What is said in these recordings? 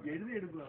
എഴുതിയെടുക്കുക.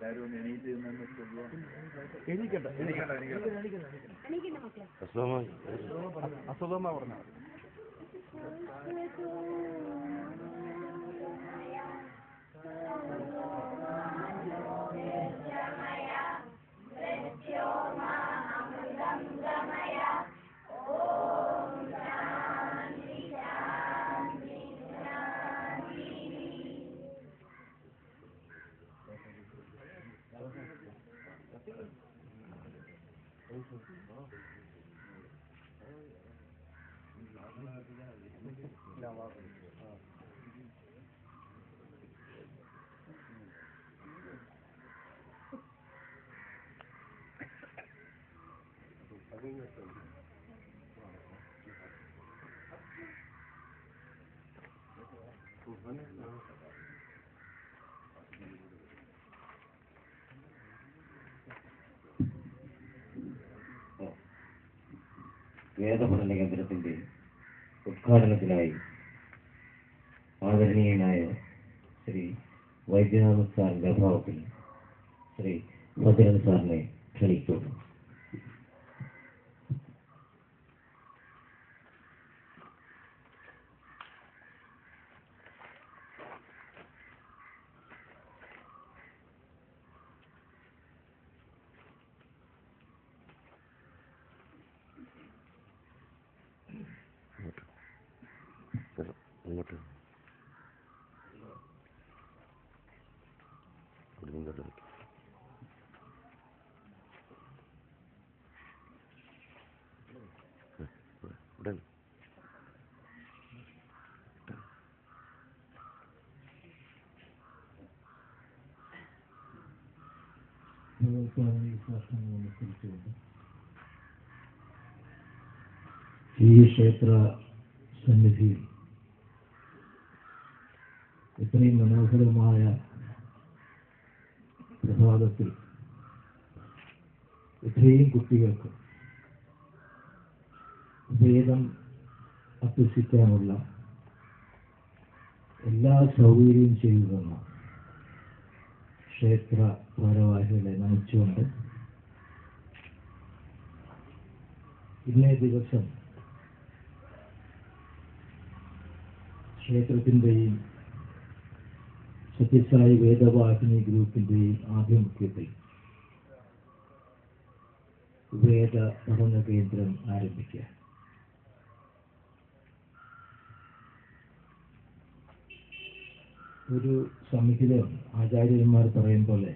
എല്ലാവരും ഒന്ന് എണീറ്റ് എണീക്കണ്ട എണീക്കണ്ട അസുഖമാ പറഞ്ഞാൽ വേദപഠന കേന്ദ്രത്തിന്റെ ഉദ്ഘാടനത്തിനായി ആദരണീയനായ ശ്രീ വൈദ്യനാഥൻ സാറിന്റെ അഭാവത്തിൽ ശ്രീ ഭദ്രൻ സാറിനെ ക്ഷണിക്കുന്നു. അങ്ങോട്ട് ഈ ക്ഷേത്ര സന്നിധിയിൽ ഇത്രയും മനോഹരമായ പ്രഭാതത്തിൽ ഇത്രയും കുട്ടികൾക്ക് വേദം അഭ്യസിക്കാനുള്ള എല്ലാ സൗകര്യവും ചെയ്തു തന്ന ക്ഷേത്ര ഭാരവാഹികളെ നയിച്ചുകൊണ്ട് ഇന്നേ ദിവസം ക്ഷേത്രത്തിൻ്റെയും സത്യസായി വേദവാഹിനി ഗ്രൂപ്പിൻ്റെയും ആഭിമുഖ്യത്തിൽ വേദ പഠന കേന്ദ്രം ആരംഭിക്കുക. ഒരു സംഹിതം ആചാര്യന്മാർ പറയും പോലെ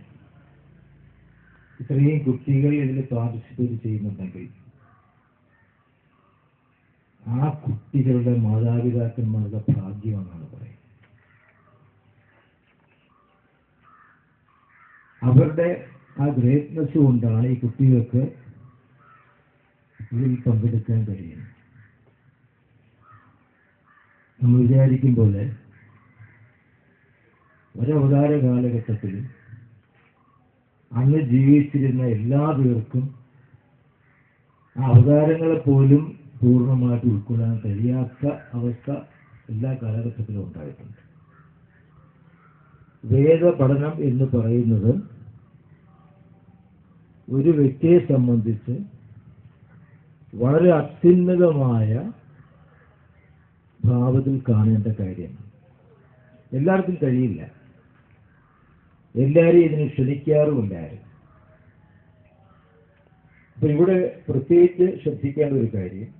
ഇത്രയും കുട്ടികൾ ഇതിൽ പാർട്ടിസിപ്പേറ്റ് ചെയ്യുന്നുണ്ടെങ്കിൽ ആ കുട്ടികളുടെ മാതാപിതാക്കന്മാരുടെ ഭാഗ്യമെന്നാണ് പറയുന്നത്. അവരുടെ ആ ഗ്രേറ്റ്നെസ് കൊണ്ടാണ് ഈ കുട്ടികൾക്ക് ഇതിൽ പങ്കെടുക്കാൻ കഴിയുന്നത്. നമ്മൾ വിചാരിക്കും പോലെ ഒരവതാര കാലഘട്ടത്തിൽ അന്ന് ജീവിച്ചിരുന്ന എല്ലാ പേർക്കും ആ അവതാരങ്ങളെ പോലും പൂർണ്ണമായിട്ട് ഉൾക്കൊള്ളാൻ കഴിയാത്ത അവസ്ഥ എല്ലാ കാലഘട്ടത്തിലും ഉണ്ടായിട്ടുണ്ട്. വേദ പഠനം എന്ന് പറയുന്നത് ഒരു വ്യക്തിയെ സംബന്ധിച്ച് വളരെ അത്യുന്നതമായ ഭാവത്തിൽ കാണേണ്ട കാര്യമാണ്. എല്ലാവർക്കും കഴിയില്ല, എല്ലാവരും ഇതിനെ ക്ഷണിക്കാറുമില്ലായിരുന്നു. അപ്പൊ ഇവിടെ പ്രത്യേകിച്ച് ശ്രദ്ധിക്കേണ്ട ഒരു കാര്യം,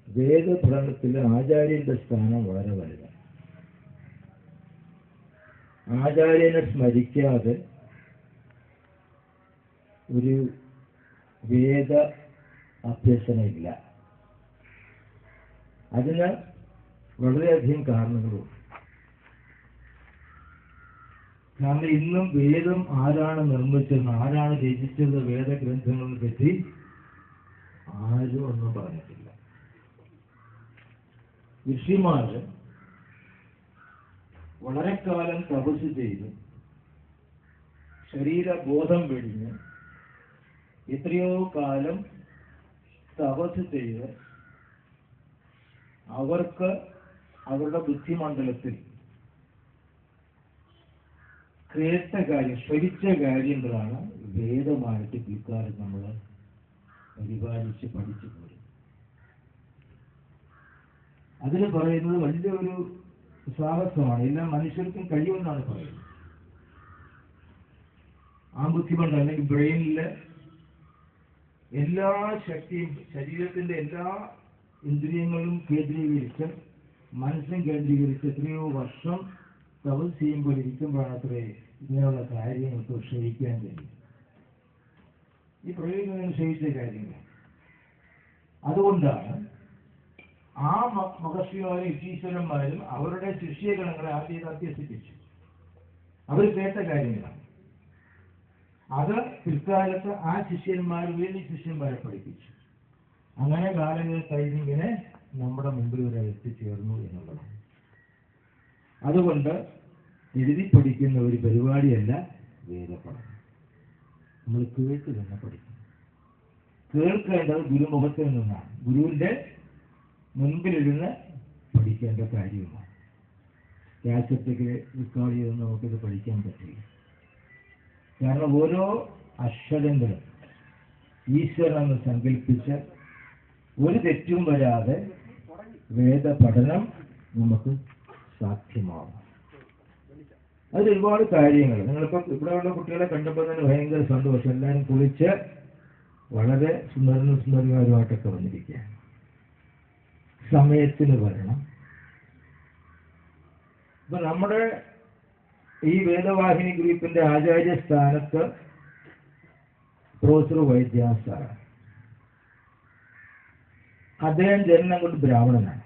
വേദപഠനത്തിലെ ആചാര്യന്റെ സ്ഥാനം വളരെ വലുതാണ്. ആചാര്യനെ സ്മരിക്കാതെ ഒരു വേദ അഭ്യസനമില്ല. അതിന് വളരെയധികം കാരണങ്ങളുണ്ട്. കാരണം ഇന്നും വേദം ആരാണ് നിർമ്മിച്ചത്, ആരാണ് രചിച്ചത്, വേദഗ്രന്ഥങ്ങളെ പറ്റി ആരും ഒന്നും പറഞ്ഞിട്ടില്ല. ഋഷിമാര് വളരെ കാലം തപസ് ചെയ്ത് ശരീരബോധം വെടിഞ്ഞ് എത്രയോ കാലം തപസ് ചെയ്ത് അവർക്ക് അവരുടെ ബുദ്ധിമണ്ഡലത്തിൽ കേട്ട കാര്യം, ശ്രവിച്ച കാര്യങ്ങളാണ് വേദമായിട്ട് പിൽക്കാലം നമ്മൾ പരിപാലിച്ച് പഠിച്ചു പോരും. അതിന് പറയുന്നത് വലിയൊരു സാഹസമാണ്. എല്ലാ മനുഷ്യർക്കും കഴിയുമെന്നാണ് പറയുന്നത്. ആ ബുദ്ധി കൊണ്ട് അല്ലെങ്കിൽ ബ്രെയിനിലെ എല്ലാ ശക്തിയും, ശരീരത്തിന്റെ എല്ലാ ഇന്ദ്രിയങ്ങളും കേന്ദ്രീകരിച്ച്, മനസ്സും കേന്ദ്രീകരിച്ച് എത്രയോ വർഷം തപസ് ചെയ്യുമ്പോൾ ഇരിക്കുമ്പോഴാണ് അത്രേ ഇങ്ങനെയുള്ള കാര്യങ്ങൾക്ക് ക്ഷയിക്കാൻ കഴിയും. ഈ പ്രയോജനം ക്ഷയിച്ച കാര്യങ്ങൾ. അതുകൊണ്ടാണ് ആ മഹർഷിമാരും ഋഷീശ്വരന്മാരും അവരുടെ ശിഷ്യഗണങ്ങളെ ആദ്യം അഭ്യസിപ്പിച്ചു. അവർ കേട്ട കാര്യങ്ങളാണ്. അത് പിൽക്കാലത്ത് ആ ശിഷ്യന്മാർ വീണ്ടും ശിഷ്യന്മാരെ പഠിപ്പിച്ചു. അങ്ങനെ കാലങ്ങൾ കഴിഞ്ഞിങ്ങനെ നമ്മുടെ മുമ്പിൽ വരെ എത്തിച്ചേർന്നു എന്നുള്ളതാണ്. അതുകൊണ്ട് എഴുതി പഠിക്കുന്ന ഒരു പരിപാടിയല്ല വേദപഠനം. നമ്മൾ കേട്ട് തന്നെ പഠിക്കണം. കേൾക്കേണ്ടത് ഗുരുമുഖത്തിൽ നിന്നാണ്. ഗുരുവിന്റെ മുൻപിലിരുന്ന് പഠിക്കേണ്ട കാര്യവുമാണ്. കാസറ്റൊക്കെ റെക്കോർഡ് ചെയ്ത് നമുക്കിത് പഠിക്കാൻ പറ്റില്ല. കാരണം ഓരോ അക്ഷരങ്ങളും ഈശ്വരനെന്ന് സങ്കല്പിച്ച് ഒരു തെറ്റും വരാതെ വേദപഠനം നമുക്ക് സാധ്യമാകും. അതിൽ ഒരുപാട് കാര്യങ്ങൾ. നിങ്ങളിപ്പോൾ ഇവിടെയുള്ള കുട്ടികളെ കണ്ടപ്പോൾ തന്നെ ഭയങ്കര സന്തോഷം. എല്ലാവരും കുളിച്ച് വളരെ സുന്ദരന്മാരുമായിട്ടൊക്കെ വന്നിരിക്കുകയാണ്. സമയത്തിന് വരണം. ഇപ്പൊ നമ്മുടെ ഈ വേദവാഹിനി ഗ്രൂപ്പിന്റെ ആചാര്യ സ്ഥാനത്ത് പ്രൊഫസർ വൈദ്യാസാറാണ്. അദ്ദേഹം ജനനം കൊണ്ട് ബ്രാഹ്മണനാണ്.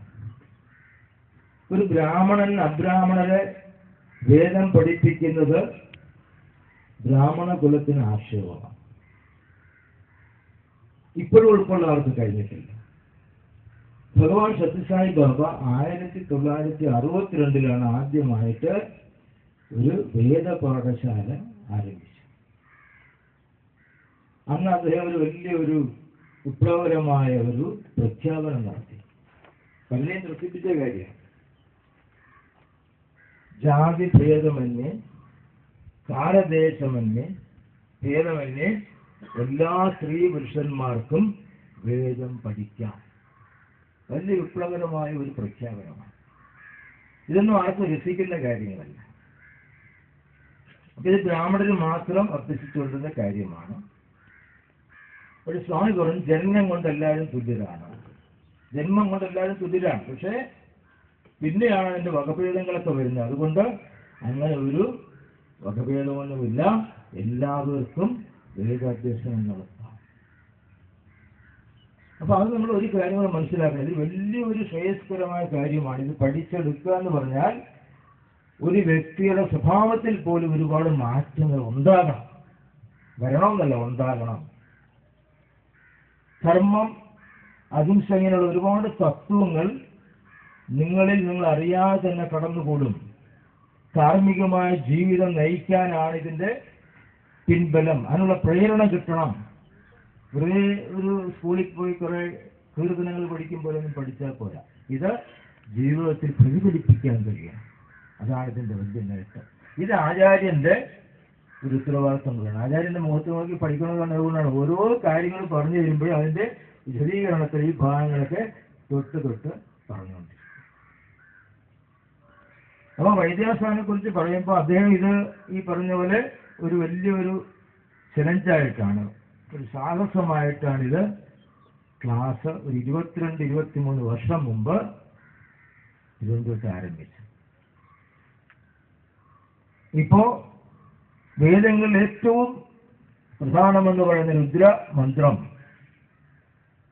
ഒരു ബ്രാഹ്മണൻ അബ്രാഹ്മണരെ വേദം പഠിപ്പിക്കുന്നത് ബ്രാഹ്മണ കുലത്തിന് ആക്ഷേപമാണ്. ഇപ്പോഴും ഉൾക്കൊള്ള ആൾക്ക് കഴിഞ്ഞിട്ടില്ല. ഭഗവാൻ സത്യസായി ബാബ 1962 ആദ്യമായിട്ട് ഒരു വേദപാഠശാല ആരംഭിച്ചു. അന്ന് അദ്ദേഹം ഒരു വലിയൊരു വിപ്ലവകരമായ ഒരു പ്രഖ്യാപനം നടത്തി. പലരെയും ത്രസിപ്പിച്ച കാര്യമാണ്. ജാതി ഭേദമന്യേ, കാലദേശമന്യേ, ഭേദമന്യേ എല്ലാ സ്ത്രീ പുരുഷന്മാർക്കും വേദം പഠിക്കാം. വലിയ വിപ്ലവകരമായ ഒരു പ്രഖ്യാപനമാണ്. ഇതൊന്നും ആർക്കും രസിക്കുന്ന കാര്യങ്ങളല്ല. അപ്പൊ ഇത് ബ്രാഹ്മണന് മാത്രം അഭ്യസിച്ചുകൊണ്ടിരുന്ന കാര്യമാണ്. ഒരു സ്വാമി പറഞ്ഞു, ജന്മം കൊണ്ട് എല്ലാവരും തുല്യരാണ്. ജന്മം കൊണ്ട് എല്ലാവരും തുല്യരാണ്. പക്ഷെ പിന്നെയാണ് അതിന്റെ വകഭേദങ്ങളൊക്കെ വരുന്നത്. അതുകൊണ്ട് അങ്ങനെ ഒരു വകഭേദമൊന്നുമില്ല. എല്ലാവർക്കും വേദാഭ്യസനം നടത്താം. അപ്പൊ അത് നമ്മൾ ഒരു കാര്യങ്ങൾ മനസ്സിലാക്കണം. ഇത് വലിയൊരു ശ്രേയസ്കരമായ കാര്യമാണ്. ഇത് പഠിച്ചെടുക്കുക എന്ന് പറഞ്ഞാൽ ഒരു വ്യക്തിയുടെ സ്വഭാവത്തിൽ പോലും ഒരുപാട് മാറ്റങ്ങൾ ഉണ്ടാകണം. വരണമെന്നല്ല, ഉണ്ടാകണം. ധർമ്മം, അഹിംസ, ഇങ്ങനെയുള്ള ഒരുപാട് തത്വങ്ങൾ നിങ്ങളിൽ നിങ്ങൾ അറിയാതെ തന്നെ കടന്നുകൂടും. ധാർമ്മികമായ ജീവിതം നയിക്കാനാണ് ഇതിന്റെ പിൻബലം. അതിനുള്ള പ്രേരണ കിട്ടണം. വെറുതെ ഒരു സ്കൂളിൽ പോയി കുറെ കീർത്തനങ്ങൾ പഠിക്കുമ്പോഴൊന്നും പഠിച്ചാൽ പോരാ. ഇത് ജീവിതത്തിൽ പ്രതിഫലിപ്പിക്കാൻ കഴിയണം. അതാണ് ഇതിന്റെ വലിയ നേട്ടം. ഇത് ആചാര്യന്റെ ഒരു ഉത്തരവാദിത്തങ്ങളാണ്. ആചാര്യന്റെ മുഖത്ത് നോക്കി പഠിക്കണമെന്ന് അതുകൊണ്ടാണ് ഓരോ കാര്യങ്ങൾ പറഞ്ഞു തരുമ്പോഴും അതിന്റെ വിശദീകരണത്തിൽ ഈ ഭാഗങ്ങളൊക്കെ തൊട്ട് പറഞ്ഞുകൊണ്ടിരിക്കും. അപ്പൊ വൈദ്യാസാനെ കുറിച്ച് പറയുമ്പോൾ അദ്ദേഹം ഇത് ഈ പറഞ്ഞ പോലെ ഒരു വലിയൊരു ചലഞ്ചായിട്ടാണ്, ഒരു സാഹസമായിട്ടാണ് ഇത് ക്ലാസ് ഒരു 22-23 വർഷം മുമ്പ് തിരുവനന്തപുരത്ത് ആരംഭിച്ചു. ഇപ്പോ വേദങ്ങളിൽ ഏറ്റവും പ്രധാനമെന്ന് പറയുന്ന രുദ്ര മന്ത്രം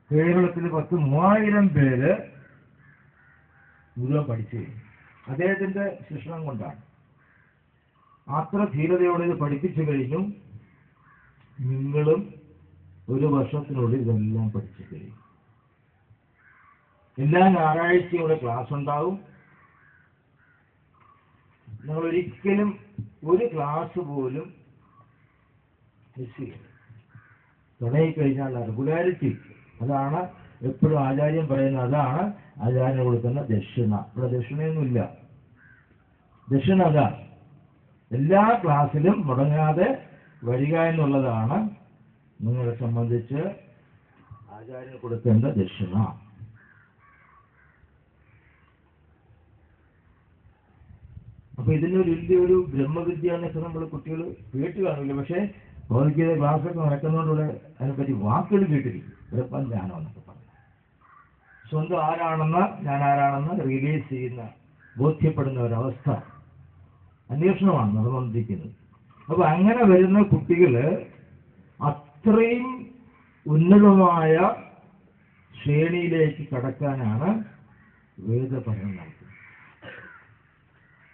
കേരളത്തിൽ 3000 പേര് മുഴുവൻ പഠിച്ചു കഴിഞ്ഞു. അദ്ദേഹത്തിന്റെ ശിക്ഷണം കൊണ്ടാണ്. അത്ര ധീരതയോടെ ഇത് പഠിപ്പിച്ചു കഴിഞ്ഞു. നിങ്ങളും ഒരു വർഷത്തിനുള്ളിൽ ഇതെല്ലാം പഠിച്ചു കഴിയും. എല്ലാ ഞായറാഴ്ചയും ഇവിടെ ക്ലാസ് ഉണ്ടാവും. നിങ്ങൾ ഒരിക്കലും ഒരു ക്ലാസ് പോലും മിസ് ചെയ്യരുത്. തുടങ്ങിക്കഴിഞ്ഞാൽ റെഗുലാരിറ്റി, അതാണ് എപ്പോഴും ആചാര്യം പറയുന്നത്. അതാണ് ആചാര്യന് കൊടുക്കുന്ന ദക്ഷിണ. ഇവിടെ ദക്ഷിണയൊന്നുമില്ല. ദക്ഷിണ അതാണ്. എല്ലാ ക്ലാസ്സിലും മുടങ്ങാതെ വരിക എന്നുള്ളതാണ് നിങ്ങളെ സംബന്ധിച്ച് ആചാര്യന് കൊടുക്കേണ്ട ദക്ഷിണ. അപ്പൊ ഇതിനൊരു വലിയൊരു ബ്രഹ്മവിദ്യ എന്നൊക്കെ നമ്മൾ കുട്ടികൾ കേട്ട് കാണില്ല. പക്ഷെ ഭൗതികത ക്ലാസ്സൊക്കെ നടക്കുന്നതുകൊണ്ടുകൂടെ അതിനെപ്പറ്റി വാക്കുകൾ കേട്ടിരിക്കും. ബ്രഹ്മജ്ഞാനം എന്നൊക്കെ പറഞ്ഞു സ്വന്തം ആരാണെന്ന് ഞാൻ ആരാണെന്ന് റിയലൈസ് ചെയ്യുന്ന ബോധ്യപ്പെടുന്ന ഒരവസ്ഥ അന്വേഷണമാണ് നടന്നുകൊണ്ടിരിക്കുന്നത്. അപ്പൊ അങ്ങനെ വരുന്ന കുട്ടികള് അത്രയും ഉന്നതമായ ശ്രേണിയിലേക്ക് കടക്കാനാണ് വേദപഠനം നടത്തുന്നത്.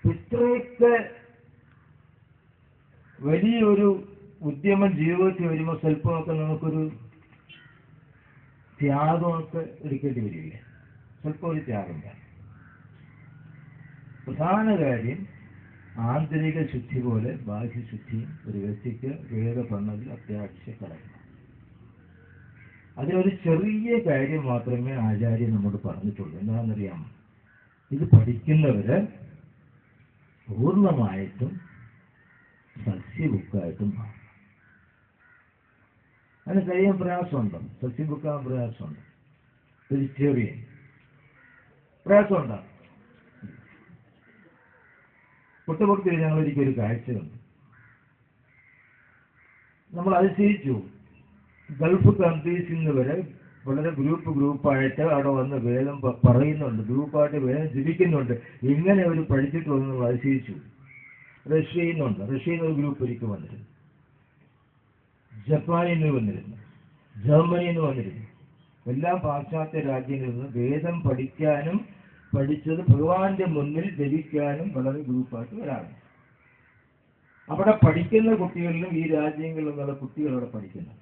ഇത്രയൊക്കെ വലിയൊരു ഉദ്യമം ജീവിതത്തിൽ വരുമ്പോൾ സ്വല്പമൊക്കെ നമുക്കൊരു ത്യാഗമൊക്കെ എടുക്കേണ്ടി വരില്ലേ? സ്വല്പം ഒരു ത്യാഗം വേണം. പ്രധാന കാര്യം ആന്തരിക ശുദ്ധി പോലെ ബാഹ്യശുദ്ധിയും ഒരു വ്യക്തിക്ക് വേദപഠനത്തിൽ അത്യാവശ്യ ഘടകം. അതിനൊരു ചെറിയ കാര്യം മാത്രമേ ആചാര്യൻ നമ്മോട് പറഞ്ഞിട്ടുള്ളൂ. എന്താണെന്നറിയാമോ? ഇത് പഠിക്കുന്നവര് പൂർണ്ണമായിട്ടും സസ്യബുക്കായിട്ടും മാറും. അതിന് കഴിയാൻ പ്രയാസമുണ്ടോ? സസ്യബുക്കാൻ പ്രയാസമുണ്ടോ? വെജിറ്റേറിയൻ പ്രയാസമുണ്ടോ? പുട്ടുപുറത്തിൽ ഞങ്ങളൊരിക്കൽ ഒരു കാഴ്ച കണ്ടു. നമ്മൾ അതിശയിച്ചു. ഗൾഫ് കൺട്രീസിൽ നിന്ന് വരെ വളരെ ഗ്രൂപ്പായിട്ട് അവിടെ വന്ന് വേദം പറയുന്നുണ്ട്, ഗ്രൂപ്പായിട്ട് വേദം ജപിക്കുന്നുണ്ട്. എങ്ങനെ അവർ പഠിച്ചിട്ട് വന്നു അതിശയിച്ചു. റഷ്യയിൽ നിന്ന് ഒരു ഗ്രൂപ്പ് ഒരിക്കൽ വന്നിരുന്നു, ജപ്പാനിൽ നിന്ന് വന്നിരുന്നു, ജർമ്മനിയിൽ നിന്ന് വന്നിരുന്നു. എല്ലാ പാശ്ചാത്യ രാജ്യങ്ങളിൽ നിന്ന് വേദം പഠിക്കാനും പഠിച്ചത് ഭഗവാന്റെ മുന്നിൽ ജപിക്കാനും വളരെ ഗ്രൂപ്പായിട്ട് വരാറുണ്ട്. അവിടെ പഠിക്കുന്ന കുട്ടികളിലും ഈ രാജ്യങ്ങളിൽ നിന്നുള്ള കുട്ടികൾ അവിടെ പഠിക്കുന്നു.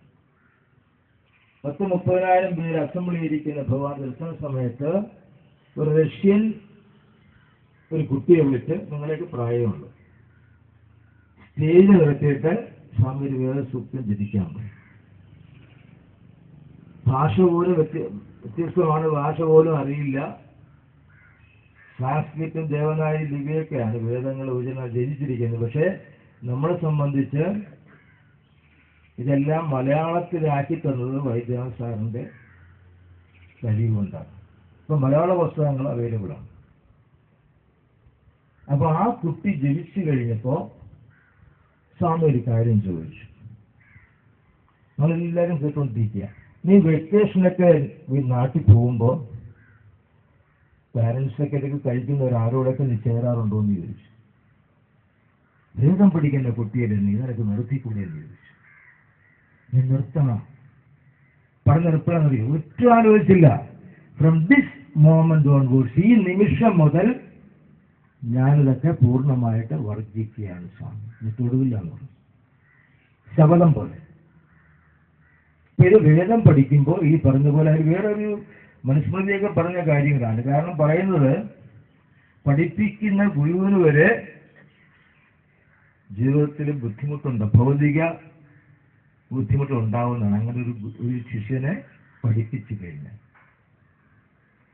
30,000 പേര് അസംബ്ലി ഇരിക്കുന്ന ഭഗവാൻ ദർശന സമയത്ത് ഒരു റഷ്യൻ ഒരു കുട്ടിയെ വിളിച്ച്, നിങ്ങളേക്ക് പ്രായമുണ്ട്, സ്റ്റേജിൽ നിർത്തിയിട്ട് സ്വാമി ഒരു വേദ സൂക്തം ജപിക്കാൻ പറയും. ഭാഷ പോലും വ്യത്യസ്തമാണ്, ഭാഷ പോലും അറിയില്ല. സാംസ്കൃതം ദേവനായി ലിപിയൊക്കെയാണ് വേദങ്ങൾ ജനിച്ചിരിക്കുന്നത്. പക്ഷെ നമ്മളെ സംബന്ധിച്ച് ഇതെല്ലാം മലയാളത്തിലാക്കി തന്നത് വൈദ്യനാഥ് സാറിന്റെ കഴിവുകൊണ്ടാണ്. ഇപ്പൊ മലയാള പുസ്തകങ്ങൾ അവൈലബിൾ ആണ്. അപ്പൊ ആ കുട്ടി ജനിച്ചു കഴിഞ്ഞപ്പോ സ്വാമി ഒരു കാര്യം ചോദിച്ചു. നമ്മളെല്ലാവരും കേട്ടോണ്ടിരിക്കുക, നീ വെക്കേഷനൊക്കെ നാട്ടിൽ പോകുമ്പോ പാരന്റ്സൊക്കെ ഇടയ്ക്ക് കഴിക്കുന്ന ഒരാളോടൊക്കെ നീ ചേരാറുണ്ടോ എന്ന് ചോദിച്ചു. വേദം പഠിക്കുന്ന കുട്ടിയല്ലേ നീ, നിനക്ക് നിർത്തിക്കൂടെ എന്ന് ചോദിച്ചു. നീ നിർത്തണം. പറഞ്ഞു നിർത്തണമെന്നറിയോ? ഒറ്റ ആലോചിച്ചില്ല. ഫ്രം ദിസ് മോമെന്റ് ഓൺവേർഡ്സ്, ഈ നിമിഷം മുതൽ ഞാനിതൊക്കെ പൂർണ്ണമായിട്ട് വർജിക്കുകയാണ് സ്വാമി. നീ തൊടുവില്ലാന്ന് പറഞ്ഞു. ശബദം പോലെ. ഇത് വേദം പഠിക്കുമ്പോൾ ഈ പറഞ്ഞ പോലെ അതിൽ വേറൊരു മനുസ്മൃതിയൊക്കെ പറഞ്ഞ കാര്യങ്ങളാണ്. കാരണം പറയുന്നത് പഠിപ്പിക്കുന്ന ഗുരുവിന് വരെ ജീവിതത്തിൽ ബുദ്ധിമുട്ടുണ്ട്, ഭൗതിക ബുദ്ധിമുട്ടുണ്ടാവുന്നതാണ് അങ്ങനെ ഒരു ശിഷ്യനെ പഠിപ്പിച്ചു കഴിഞ്ഞാൽ.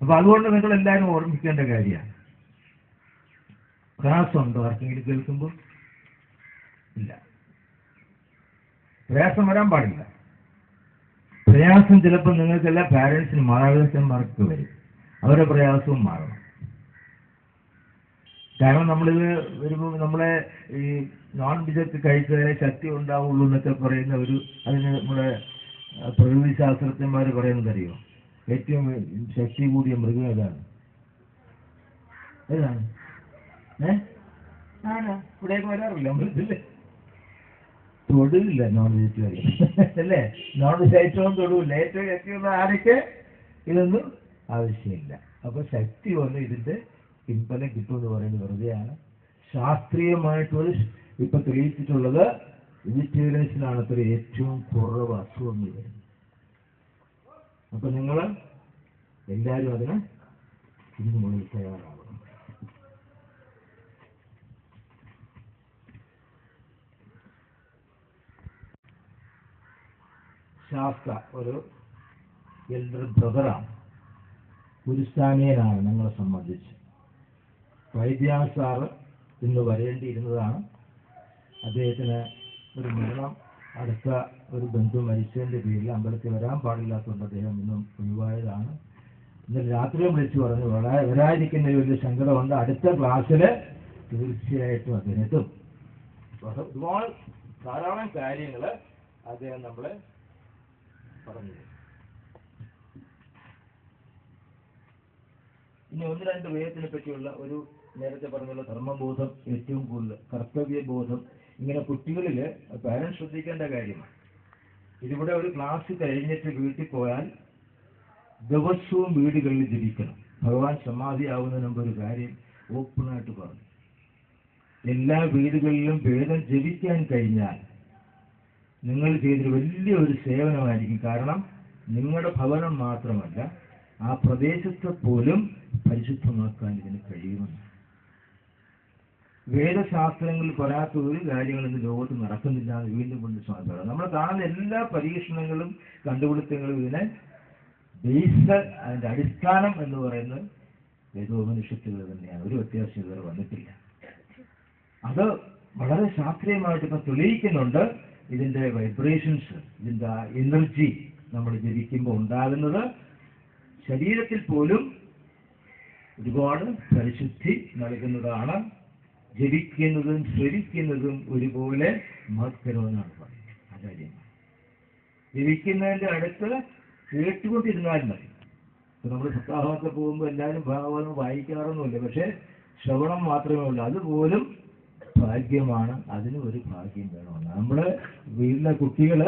അപ്പൊ അതുകൊണ്ട് നിങ്ങൾ എല്ലാവരും ഓർമ്മിക്കേണ്ട കാര്യമാണ്. പ്രയാസമുണ്ടോ ആർക്കെങ്കിലും കേൾക്കുമ്പോൾ? ഇല്ല, പ്രയാസം വരാൻ പാടില്ല. പ്രയാസം ചിലപ്പോൾ നിങ്ങൾക്കെല്ലാ പാരൻസിനും മാതാപിതാക്കന്മാർക്ക് വരും. അവരുടെ പ്രയാസവും മാറണം. കാരണം നമ്മളിത് വരുമ്പോൾ നമ്മളെ ഈ നോൺ വെജൊക്കെ കഴിച്ചാലേ ശക്തി ഉണ്ടാവുള്ളൂ എന്നൊക്കെ പറയുന്ന അതിന് നമ്മുടെ പ്രകൃതി ശാസ്ത്രജ്ഞന്മാർ പറയുന്നത് അറിയോ? ഏറ്റവും ശക്തി കൂടിയ മൃഗം ഏതാണ്? ഇവിടേക്ക് വരാറില്ല മൃഗത്തില്. തൊടില്ല നോൺ വെജിറ്റേറിയൻ അല്ലേ? നോൺ വെജ് ഐറ്റവും തൊടുവില്ല. ഏറ്റവും ശക്തിയുള്ള ആരൊക്കെ ഇതൊന്നും ആവശ്യമില്ല. അപ്പൊ ശക്തി വന്ന് ഇതിന്റെ പിൻബലം കിട്ടുമെന്ന് പറയുന്നത് വെറുതെയാണ്. ശാസ്ത്രീയമായിട്ടുള്ള ഇപ്പൊ തെളിയിച്ചിട്ടുള്ളത് വെജിറ്റേറിയൻസിനാണ് അത്ര ഏറ്റവും കുറവ് അസുഖങ്ങൾ വരുന്നത്. അപ്പൊ നിങ്ങൾ എല്ലാവരും അതിന് ഇതിന് മുകളിൽ തയ്യാറാവണം. ശാസ്ത്ര ഒരു എൽഡർ ബ്രദറാണ്, ഗുരുസ്ഥാനീയനാണ് ഞങ്ങളെ സംബന്ധിച്ച്. വൈദ്യനാഥ് സാറ് ഇന്ന് വരേണ്ടിയിരുന്നതാണ്. അദ്ദേഹത്തിന് ഒരു മരണം, അടുത്ത ഒരു ബന്ധു മരിച്ചതിൻ്റെ പേരിൽ അമ്പലത്തിൽ വരാൻ പാടില്ലാത്തതുകൊണ്ട് അദ്ദേഹം ഇന്നും ഒഴിവായതാണ്. ഇന്നലെ രാത്രിയും വിളിച്ചു പറഞ്ഞു വരാതിരിക്കുന്ന വലിയ സങ്കടമുണ്ട്, അടുത്ത ക്ലാസ്സിൽ തീർച്ചയായിട്ടും അദ്ദേഹം എത്തും. ഒരുപാട് ധാരാളം കാര്യങ്ങൾ അദ്ദേഹം നമ്മളെ പറഞ്ഞു. ഇനി ഒന്ന് രണ്ട് വേദത്തിനെ പറ്റിയുള്ള ഒരു നേരത്തെ പറഞ്ഞുള്ള ധർമ്മബോധം, ഏറ്റവും കൂടുതൽ കർത്തവ്യബോധം, ഇങ്ങനെ കുട്ടികളിൽ പാരൻസ് ശ്രദ്ധിക്കേണ്ട കാര്യമാണ്. ഇതിവിടെ ഒരു ക്ലാസ് കഴിഞ്ഞിട്ട് വീട്ടിൽ പോയാൽ ദിവസവും വീടുകളിൽ ജപിക്കണം. ഭഗവാൻ സമാധിയാവുന്നതിന് മുമ്പ് ഒരു കാര്യം ഓപ്പണായിട്ട് പറഞ്ഞു, എല്ലാ വീടുകളിലും വേദം ജപിക്കാൻ കഴിഞ്ഞാൽ നിങ്ങൾ ചെയ്തൊരു വലിയൊരു സേവനമായിരിക്കും. കാരണം നിങ്ങളുടെ ഭവനം മാത്രമല്ല, ആ പ്രദേശത്തെ പോലും പരിശുദ്ധമാക്കാൻ ഇതിന് കഴിയുമെന്ന്. വേദശാസ്ത്രങ്ങളിൽ പറയാത്ത ഒരു കാര്യങ്ങളും ഇന്ന് ലോകത്ത് നടക്കുന്നില്ല എന്ന് വീണ്ടും കൊണ്ട് സ്വാതന്ത്ര്യം. നമ്മൾ കാണുന്ന എല്ലാ പരീക്ഷണങ്ങളും കണ്ടുപിടുത്തങ്ങളും ഇതിനെ ബേസ്, അതിൻ്റെ അടിസ്ഥാനം എന്ന് പറയുന്നത് വേദോപനിഷത്തുകൾ തന്നെയാണ്. ഒരു വ്യത്യാസം ഇതുവരെ വന്നിട്ടില്ല. അത് വളരെ ശാസ്ത്രീയമായിട്ട് ഇപ്പം തെളിയിക്കുന്നുണ്ട്. ഇതിൻ്റെ വൈബ്രേഷൻസ്, ഇതിൻ്റെ എനർജി നമ്മൾ ജപിക്കുമ്പോൾ ഉണ്ടാകുന്നത് ശരീരത്തിൽ പോലും ഒരുപാട് പരിശുദ്ധി നൽകുന്നതാണ്. ജപിക്കുന്നതും ശ്രവിക്കുന്നതും ഒരുപോലെ മഹത്കരമെന്നാണ് പറയുന്നത്. ആചാര്യൻ ജപിക്കുന്നതിൻ്റെ അടുത്ത് കേട്ടുകൊണ്ടിരുന്നാൽ മതി. ഇപ്പം നമ്മൾ സപ്താഹമൊക്കെ പോകുമ്പോൾ എല്ലാവരും ഭാഗവതം വായിക്കാറൊന്നുമില്ല, പക്ഷേ ശ്രവണം മാത്രമേ ഉള്ളൂ. അതുപോലും ഭാഗ്യമാണ്. അതിന് ഒരു ഭാഗ്യം വേണമെന്ന്. നമ്മൾ വീട്ടിലെ കുട്ടികൾ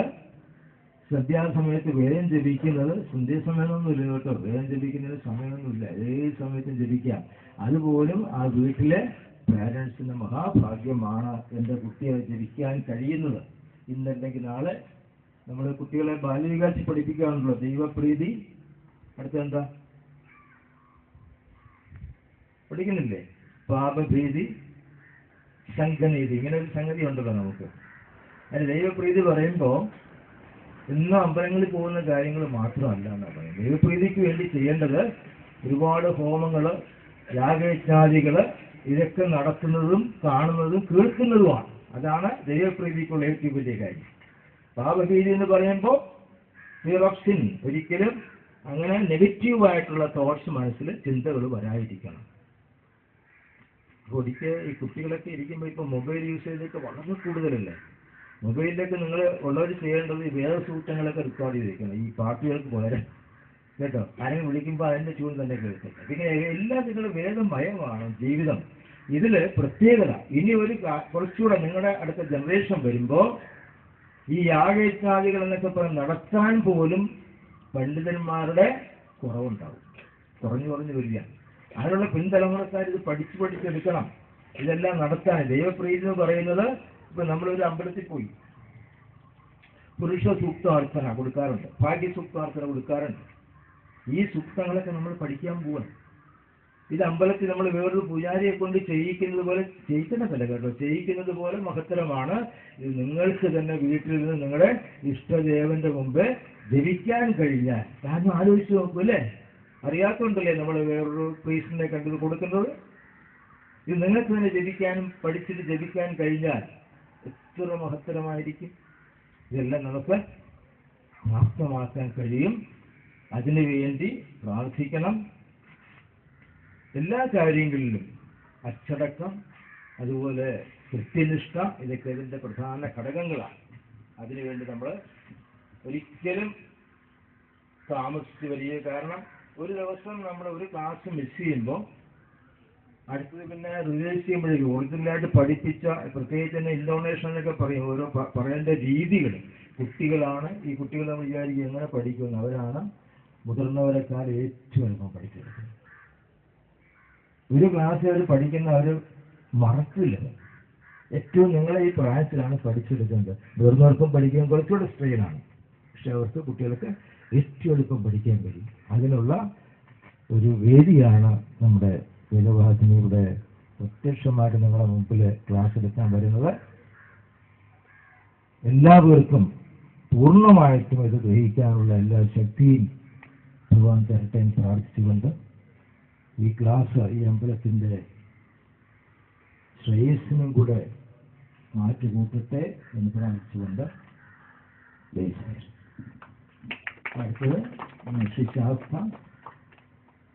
സന്ധ്യാസമയത്ത് വേദം ജപിക്കുന്നത് സന്ധ്യാസമയമൊന്നുമില്ല കേട്ടോ, വേദം ജപിക്കുന്നതിന് സമയമൊന്നുമില്ല, ഏത് സമയത്തും ജപിക്കാം. അതുപോലും ആ വീട്ടിലെ പാരൻസിന് മഹാഭാഗ്യമാണ് എൻ്റെ കുട്ടിയെ ജപിക്കാൻ കഴിയുന്നത്. ഇന്നല്ലെങ്കിൽ നാളെ നമ്മൾ കുട്ടികളെ ബാല്യവികാസത്തിൽ പഠിപ്പിക്കാറുണ്ടല്ലോ, ദൈവപ്രീതി, അടുത്തെന്താ പഠിക്കുന്നില്ലേ, പാപഭീതി, സംഘനീതി, ഇങ്ങനെ ഒരു സംഗതി ഉണ്ടല്ലോ നമുക്ക്. അതിന് ദൈവപ്രീതി പറയുമ്പോൾ ഇന്നും അമ്പലങ്ങളിൽ പോകുന്ന കാര്യങ്ങൾ മാത്രമല്ല എന്നാണ് പറയുന്നത്. ദൈവപ്രീതിക്ക് വേണ്ടി ചെയ്യേണ്ടത് ഒരുപാട് ഹോമങ്ങൾ, യാഗയജ്ഞാദികൾ, ഇതൊക്കെ നടത്തുന്നതും കാണുന്നതും കേൾക്കുന്നതുമാണ്. അതാണ് ദൈവപ്രീതിക്കുള്ള ഏറ്റവും വലിയ കാര്യം. പാപഭീതി എന്ന് പറയുമ്പോൾ ഫിയർ ഓഫ് സിൻ, ഒരിക്കലും അങ്ങനെ നെഗറ്റീവായിട്ടുള്ള തോട്ട്സ് മനസ്സിൽ ചിന്തകൾ വരാതിരിക്കണം. ഒരിക്കൽ ഈ കുട്ടികളൊക്കെ ഇരിക്കുമ്പോൾ ഇപ്പോൾ മൊബൈൽ യൂസേജൊക്കെ വളരെ കൂടുതലല്ലേ. മൊബൈലിലൊക്കെ നിങ്ങൾ ഉള്ളവർ ചെയ്യേണ്ടത് ഈ വേദസൂക്തങ്ങളൊക്കെ റെക്കോർഡ് ചെയ്തിരിക്കണം, ഈ പാട്ടുകൾക്ക് പകരം കേട്ടോ. ആരെങ്കിലും വിളിക്കുമ്പോൾ അതിൻ്റെ ട്യൂൺ തന്നെ കേൾക്കട്ടെ. പിന്നെ എല്ലാ നിങ്ങളുടെ വേദമയമാണ് ജീവിതം. ഇതിൽ പ്രത്യേകത ഇനി ഒരു കുറച്ചുകൂടെ നിങ്ങളുടെ അടുത്ത ജനറേഷൻ വരുമ്പോൾ ഈ യാഗയജ്ഞാദികൾ എന്നൊക്കെ പറഞ്ഞ് നടത്താൻ പോലും പണ്ഡിതന്മാരുടെ കുറവുണ്ടാവും, കുറഞ്ഞു വരികയാണ്. അതിനുള്ള പിൻതലമുറക്കാർ ഇത് പഠിച്ചെടുക്കണം. ഇതെല്ലാം നടത്താൻ ദൈവപ്രീതി എന്ന് പറയുന്നത്, ഇപ്പം നമ്മളൊരു അമ്പലത്തിൽ പോയി പുരുഷ സൂക്താർത്ഥന കൊടുക്കാറുണ്ട്, ഭാഗ്യ സൂക്താർത്ഥന കൊടുക്കാറുണ്ട്. ഈ സൂക്തങ്ങളൊക്കെ നമ്മൾ പഠിക്കാൻ പോവാണ്. ഇത് അമ്പലത്തിൽ നമ്മൾ വേറൊരു പൂജാരിയെ കൊണ്ട് ചെയ്യിക്കുന്നത് പോലെ ചെയ്യിക്കുന്നതല്ല കേട്ടോ, ചെയ്യിക്കുന്നത് പോലെ മഹത്തരമാണ്. ഇത് നിങ്ങൾക്ക് തന്നെ വീട്ടിൽ നിന്ന് നിങ്ങളുടെ ഇഷ്ടദേവന്റെ മുമ്പ് ജപിക്കാൻ കഴിഞ്ഞാൽ, കാരണം ആലോചിച്ച് നോക്കൂ അല്ലേ, അറിയാത്തതുണ്ടല്ലേ നമ്മൾ വേറൊരു പ്രീസ്റ്റിനെ കണ്ടത് കൊടുക്കുന്നത്. ഇത് നിങ്ങൾക്ക് തന്നെ ജപിക്കാനും പഠിച്ചിട്ട് ജപിക്കാൻ കഴിഞ്ഞാൽ എത്ര മഹത്തരമായിരിക്കും. ഇതെല്ലാം നമുക്ക് പ്രാപ്തമാക്കാൻ കഴിയും. അതിനുവേണ്ടി പ്രാർത്ഥിക്കണം. എല്ലാ കാര്യങ്ങളിലും അച്ചടക്കം, അതുപോലെ കൃത്യനിഷ്ഠ, ഇതൊക്കെ ഇതിൻ്റെ പ്രധാന ഘടകങ്ങളാണ്. അതിനുവേണ്ടി നമ്മൾ ഒരിക്കലും താമസിച്ച് വരിക. കാരണം ഒരു ദിവസം നമ്മൾ ഒരു ക്ലാസ് മിസ് ചെയ്യുമ്പോൾ അടുത്തത് പിന്നെ റിലൈസ് ചെയ്യുമ്പോഴേക്കും ഒറിജിനലായിട്ട് പഠിപ്പിച്ച, പ്രത്യേകിച്ച് തന്നെ ഇൻഡോണേഷൻ എന്നൊക്കെ പറയും, ഓരോ പറയേണ്ട രീതികൾ. കുട്ടികളാണ് ഈ കുട്ടികൾ നമ്മൾ വിചാരിക്കും എങ്ങനെ പഠിക്കുമെന്ന്. അവരാണ് മുതിർന്നവരെക്കാൾ ഏറ്റവും എളുപ്പം പഠിച്ചെടുക്കുന്നത്. ഒരു ക്ലാസ് അവർ പഠിക്കുന്ന അവർ മറക്കില്ല. ഏറ്റവും നിങ്ങളെ ഈ പ്രായത്തിലാണ് പഠിച്ചെടുക്കുന്നത്. മുതിർന്നവർക്കും പഠിക്കാൻ കുറച്ചുകൂടെ സ്ട്രെയിനാണ്, പക്ഷെ അവർക്ക് കുട്ടികൾക്ക് ഏറ്റവും എളുപ്പം പഠിക്കാൻ കഴിയും. അതിനുള്ള ഒരു വേദിയാണ് നമ്മുടെ വേദവാഹിനിയുടെ പ്രത്യക്ഷമായിട്ട് നിങ്ങളുടെ മുമ്പിൽ ക്ലാസ് എടുക്കാൻ വരുന്നത്. എല്ലാവർക്കും പൂർണ്ണമായിട്ടും ഇത് ഗ്രഹിക്കാനുള്ള എല്ലാ ശക്തിയും ഭഗവാൻ തരട്ടെ പ്രാർത്ഥിച്ചുകൊണ്ട് ഈ ക്ലാസ് ഈ അമ്പലത്തിൻ്റെ ശ്രേയസ്സിനും കൂടെ മാറ്റുകൂട്ടട്ടെ എന്ന് പ്രാർത്ഥിച്ചുകൊണ്ട് അടുത്തത് ശിക്ഷാർത്ഥ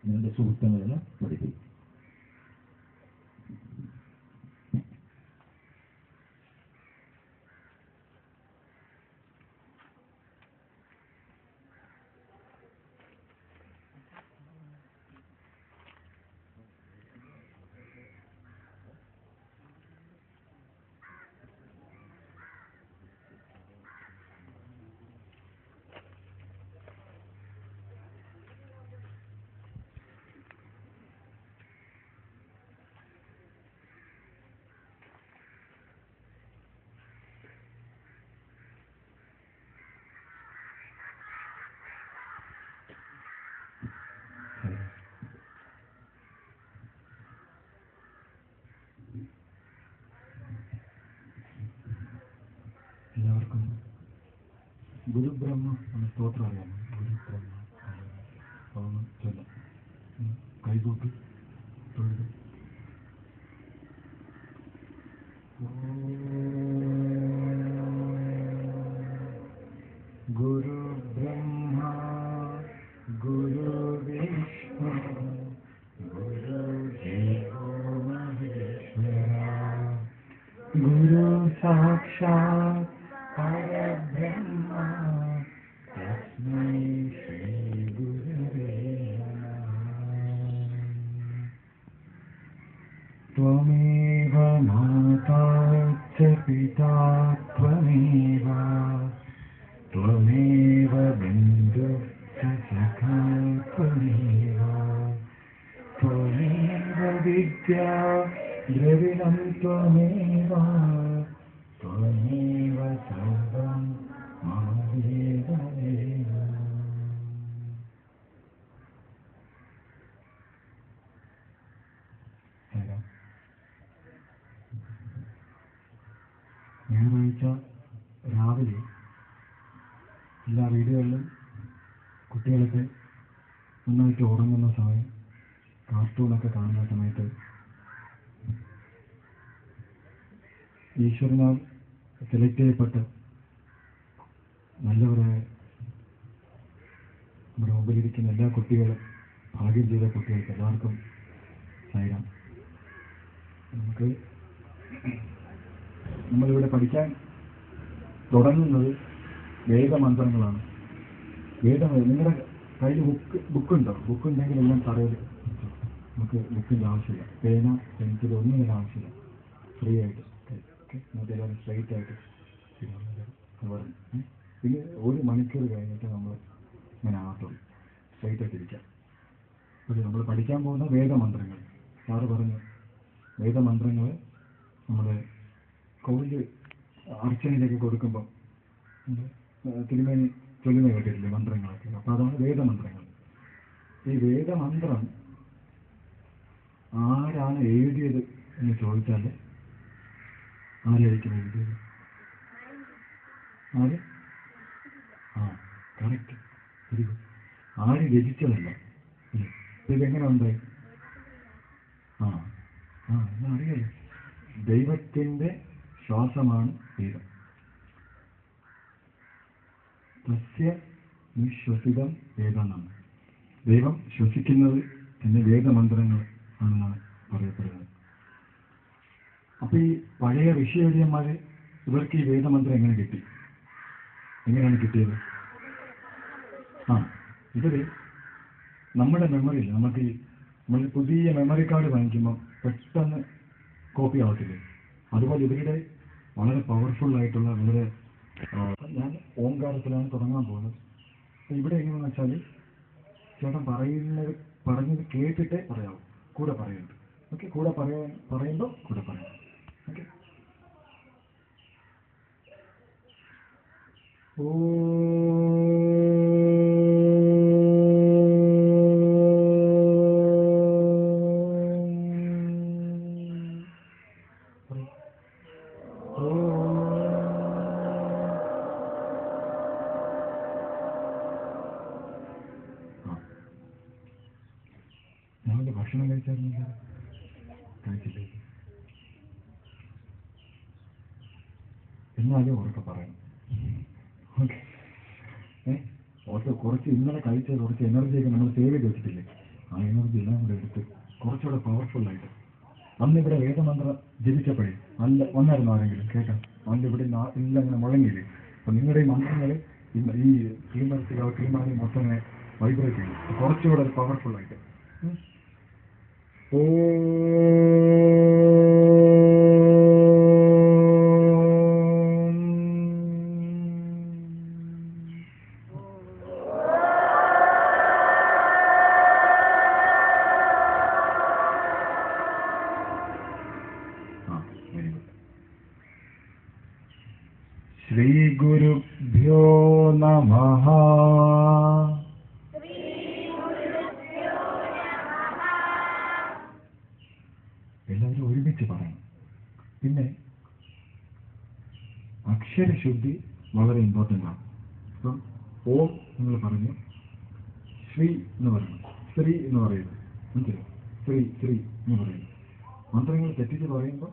നിങ്ങളുടെ സുഹൃത്തുക്കളെ പഠിപ്പിക്കും. എല്ലാവർക്കും ഗുരുബ്രഹ്മ എന്ന സ്തോത്രം അറിയാമോ? ഗുരുബ്രഹ്മ അതൊന്ന് ചൊല്ലാം. കൈകൂട്ടി തൊഴുത്. ഗുരുബ്രഹ്മ ഗുരുവിഷ്ണു ഗുരുദേവോ മഹേശ്വര ഗുരു സാക്ഷാത് പരബ്രഹ്മ തസ്മൈ ശ്രീ ഗുരവേ നമഃ. ത്വമേവ മാതാ ച പിതാ ത്വമേവ ത്വമേവ ബന്ധുഃ ച സഖാ ത്വമേവ ത്വമേവ വിദ്യാ ദ്രവിണം ത്വമേവ ത്വമേവ സർവം മമ ദേവദേവ. ഞായറാഴ്ച രാവിലെ എല്ലാ വീടുകളിലും കുട്ടികളൊക്കെ നന്നായിട്ട് ഉറങ്ങുന്ന സമയം, കാർട്ടൂണൊക്കെ കാണുന്ന സമയത്ത് ഈശ്വരനാൽ സെലക്ട് ചെയ്യപ്പെട്ട് നല്ലവരായ നമ്മുടെ മുമ്പിലിരിക്കുന്ന എല്ലാ കുട്ടികളും, ഭാഗ്യം ചെയ്ത കുട്ടികൾക്ക് എല്ലാവർക്കും സായിരാം. നമ്മളിവിടെ പഠിക്കാൻ തുടങ്ങുന്നത് വേദമന്ത്രങ്ങളാണ്. നിങ്ങളുടെ കയ്യിൽ ബുക്കുണ്ടോ? ബുക്കുണ്ടെങ്കിൽ എല്ലാം തറയിൽ. നമുക്ക് ബുക്കിൻ്റെ ആവശ്യമില്ല, പേന പെൻസിൽ ഒന്നും ആവശ്യമില്ല, ഫ്രീ ആയിട്ട് എല്ലാവരും സ്ട്രൈറ്റ് ആയിട്ട് പിന്നെ 1 മണിക്കൂർ കഴിഞ്ഞിട്ട് നമ്മൾ ഇങ്ങനെ ആകത്തുള്ളൂ. സ്ട്രൈറ്റ് ആയിട്ട് ഇരിക്കാം. പക്ഷേ നമ്മൾ പഠിക്കാൻ പോകുന്ന വേദമന്ത്രങ്ങൾ, സാറ് പറഞ്ഞു, വേദമന്ത്രങ്ങൾ നമ്മൾ കോവിഡ് അർച്ചനയിലേക്ക് കൊടുക്കുമ്പോൾ തിരുമേനി ചൊല്ലുന്ന കേട്ടിട്ടില്ലേ മന്ത്രങ്ങളൊക്കെ? അപ്പോൾ അതാണ് വേദമന്ത്രങ്ങൾ. ഈ വേദമന്ത്രം ആരാണ് എഴുതിയത് എന്ന് ചോദിച്ചാൽ ആരായിരിക്കും എഴുതിയത്? ആര്? Correct, very good. ആര് രചിച്ചതല്ല. ഇതെങ്ങനെ ഉണ്ടായി? എന്നാ അറിയാലോ, ദൈവത്തിൻ്റെ ശ്വാസമാണ് വേദം. തസ്യ നിശ്വസിതം വേദമെന്നാണ്. ദൈവം ശ്വസിക്കുന്നത് തന്നെ വേദമന്ത്രങ്ങൾ ആണെന്നാണ് പറയപ്പെടുന്നത്. അപ്പൊ ഈ പഴയ ഋഷിവര്യന്മാര് ഇവർക്ക് ഈ വേദമന്ത്രം എങ്ങനെ കിട്ടി? എങ്ങനെയാണ് കിട്ടിയത്? ഇവര് നമ്മുടെ മെമ്മറിയിൽ നമ്മൾ പുതിയ മെമ്മറി കാർഡ് വാങ്ങിക്കുമ്പോൾ പെട്ടെന്ന് കോപ്പി ആവത്തില്ലേ? അതുപോലെ ഇവരുടെ വളരെ പവർഫുൾ ആയിട്ടുള്ള ഞാൻ ഓംകാരത്തിലാണ് തുടങ്ങാൻ പോകുന്നത്. ഇവിടെ എങ്ങനെയാണെന്ന് വെച്ചാൽ ചേട്ടൻ പറഞ്ഞത് കേട്ടിട്ടേ പറയാവൂ, കൂടെ പറയരുത്. ഓക്കെ, കൂടെ പറയുമ്പോൾ കൂടെ പറയാം. ഓക്കെ. ഞങ്ങളുടെ ഭക്ഷണം കഴിച്ചായിരുന്നില്ല? കഴിച്ചില്ലേ? എന്നാലും ഉറക്കെ പറയണം. ഓക്കെ. ഓക്കെ, കുറച്ച് ഇന്നലെ കഴിച്ച കുറച്ച് എനർജിയൊക്കെ നമ്മൾ സേവ് ചെയ്ത് വെച്ചിട്ടില്ലേ, ആ എനർജി എല്ലാം കൂടെ എടുത്ത് കുറച്ചുകൂടെ പവർഫുള്ളായിട്ട് അന്നിവിടെ വേദമന്ത്രം ജപിച്ചപ്പോഴേ നല്ല വന്നായിരുന്നു ആരെങ്കിലും കേൾക്കാം. അന്നിവിടെ എല്ലാം ഇങ്ങനെ മുഴങ്ങിയില്ലേ. അപ്പം നിങ്ങളുടെ ഈ മന്ത്രങ്ങൾ ഈ ടീമാരി മൊത്തം ഇങ്ങനെ വൈബ്രേറ്റ് ചെയ്യും, കുറച്ചുകൂടെ പവർഫുള്ളായിട്ട്. ശ്രീ ഗുരുഭ്യോ നമഃ. എല്ലാവരും ഒരുമിച്ച് പറയണം. പിന്നെ അക്ഷരശുദ്ധി വളരെ ഇമ്പോർട്ടൻ്റ് ആണ്. ഇപ്പം ഓം നിങ്ങൾ പറഞ്ഞു, ശ്രീ എന്ന് പറയണം, ശ്രീ എന്ന് പറയുന്നത് മനസ്സിലായി, ശ്രീ ശ്രീ എന്ന് പറയുന്നു. മന്ത്രങ്ങൾ തെറ്റിച്ച് പറയുമ്പോൾ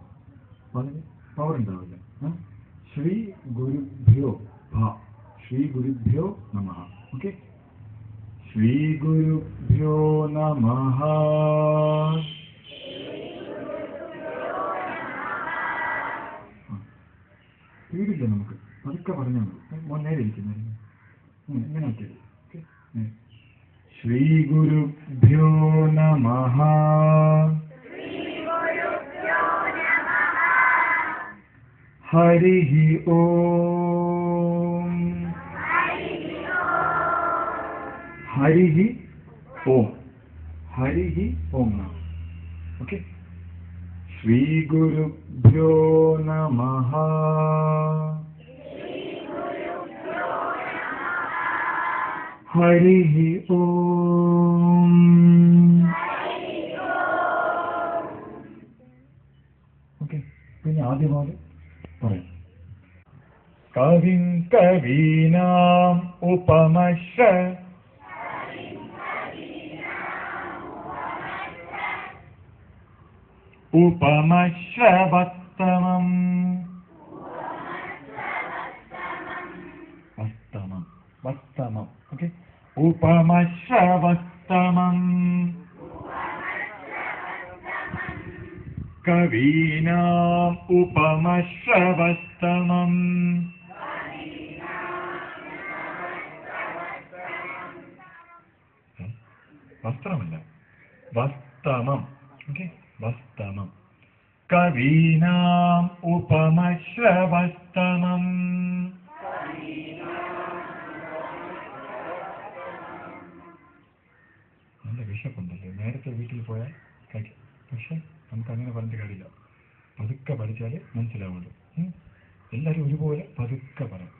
അതിന് പവർ ഉണ്ടാവില്ല. ശ്രീ ഗുരുഭ്യോ ഭ, ശ്രീ ഗുരുഭ്യോ നമഃ. ഓക്കെ, ശ്രീ ഗുരുഭ്യോ നമഃ. പേടില്ല, നമുക്ക് പതുക്കെ പറഞ്ഞാൽ മതി. നേരെ ഇരിക്കുന്നു ഇങ്ങനെ ആക്കിയത്. ഓക്കെ, ശ്രീ ഗുരുഭ്യോ നമഃ. ഹരിഃ ഓം. ഹരിഃ ഓം, ഹരിഃ ഓം. ഓക്കെ, ശ്രീ ഗുരുഭ്യോ നമഃ. ഹരിഃ ഓം. ഓക്കെ, പിന്നെ ആദ്യമായി പറയാം. കവിം കവീനാം ഉപമശ്ര ഉപമശ്രവത്തമം. വസ്തമം, വസ്തമം. ഓക്കെ, ഉപമശ്രവത്തമം. കവീനാം ഉപമശ്രവത്തമം. വസ്ത്രമല്ല, വസ്തമം. ഓക്കെ, വസ്തമം. കവീനാം ഉപമശ്രവത്തമം. നല്ല വിശപ്പുണ്ടല്ലോ, നേരത്തെ വീട്ടിൽ പോയാൽ കഴിക്കും. പക്ഷെ നമുക്ക് അങ്ങനെ പറഞ്ഞിട്ട് കാര്യമില്ല, പതുക്കെ പഠിച്ചാലേ മനസ്സിലാവുള്ളൂ. എല്ലാവരും ഒരുപോലെ പതുക്കെ പറയാം.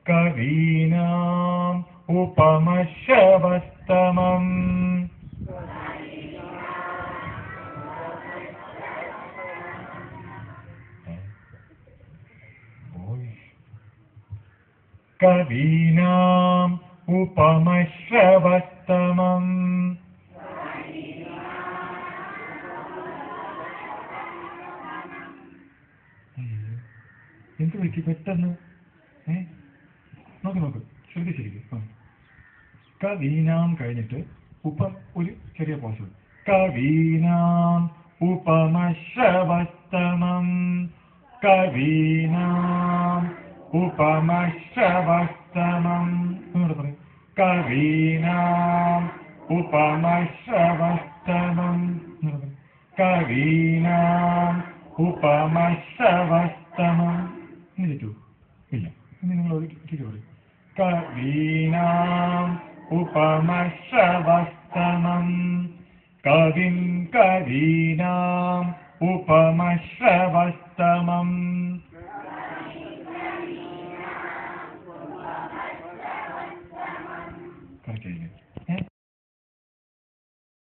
കവീനാം ഉപമശ്രവത്തമം. കവീനാം ഉപമശ്രവത്തമം. എന്ത് പറ്റി പെട്ടെന്ന്? നോക്ക് ശ്രദ്ധിച്ചിരിക്കും. കവീനാം കഴിഞ്ഞിട്ട് ഒരു ചെറിയ പോസ്. കവീനാം ഉപമശ്രവത്തമം. കവീനാം ഉപമശ്രവത്തമം. എന്നോട് പറയും, കവീനാം ഉപമശ്രവത്തമം. കവീനാം ഉപമശ്രവത്തമം. ഇനി തെറ്റൂ? ഇല്ല. ഇനി നിങ്ങൾ ഒരിക്കലും പറയും, കവീനാം ഉപമശ്രവത്തമം. കവിം കവീനാം ഉപമശ്രവത്തമം.